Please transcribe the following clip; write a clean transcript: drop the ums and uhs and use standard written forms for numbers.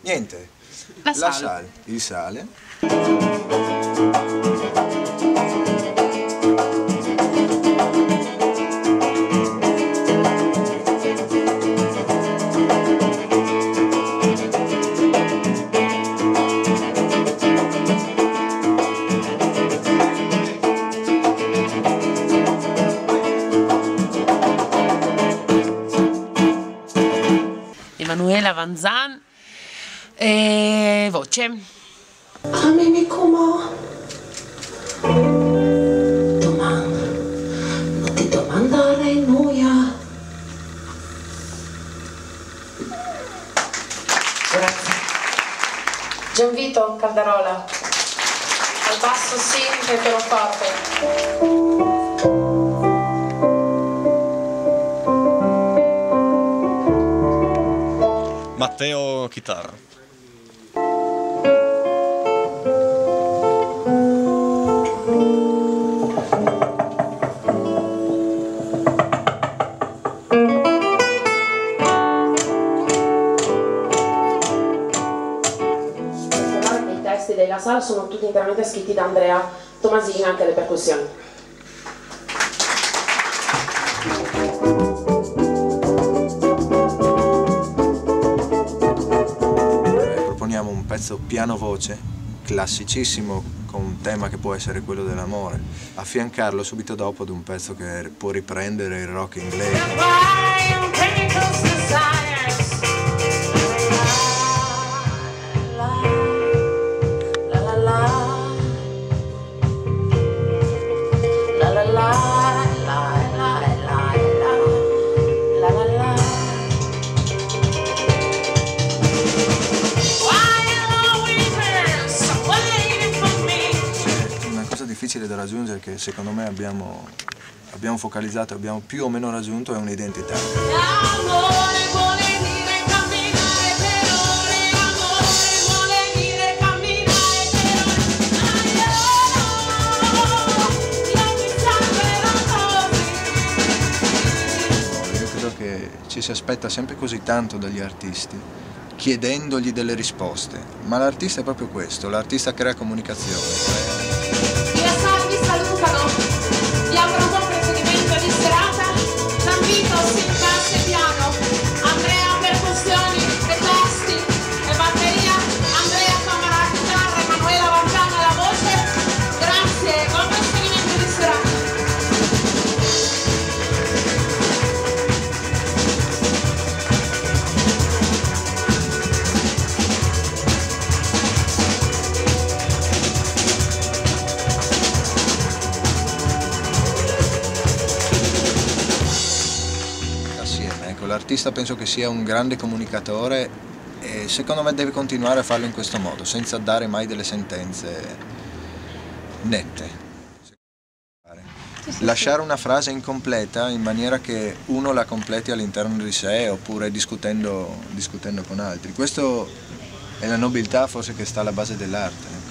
Niente, la sale, il sale. Emanuela Vanzan, voce. Amene come domanda, non ti domandare noia. Grazie. Gianvito Caldarola, al basso sì, e pianoforte. Matteo chitarra. I testi della sala sono tutti interamente scritti da Andrea Tomasini, anche le percussioni. Proponiamo un pezzo piano-voce, classicissimo, con un tema che può essere quello dell'amore, affiancarlo subito dopo ad un pezzo che può riprendere il rock inglese. Una cosa difficile da raggiungere che secondo me abbiamo focalizzato, abbiamo più o meno raggiunto, è un'identità. Io credo che ci si aspetta sempre così tanto dagli artisti, chiedendogli delle risposte, ma l'artista è proprio questo, l'artista crea comunicazione. I salvi salutano, vi auguro un buon proseguimento di serata. Gianvito, basso e piano, Andrea percussioni e testi e batteria, Andrea Camara chitarra, Emanuela Vanzan alla voce. Grazie, buon proseguimento di serata. L'artista penso che sia un grande comunicatore e secondo me deve continuare a farlo in questo modo, senza dare mai delle sentenze nette. Lasciare una frase incompleta in maniera che uno la completi all'interno di sé oppure discutendo con altri. Questo è la nobiltà forse che sta alla base dell'arte.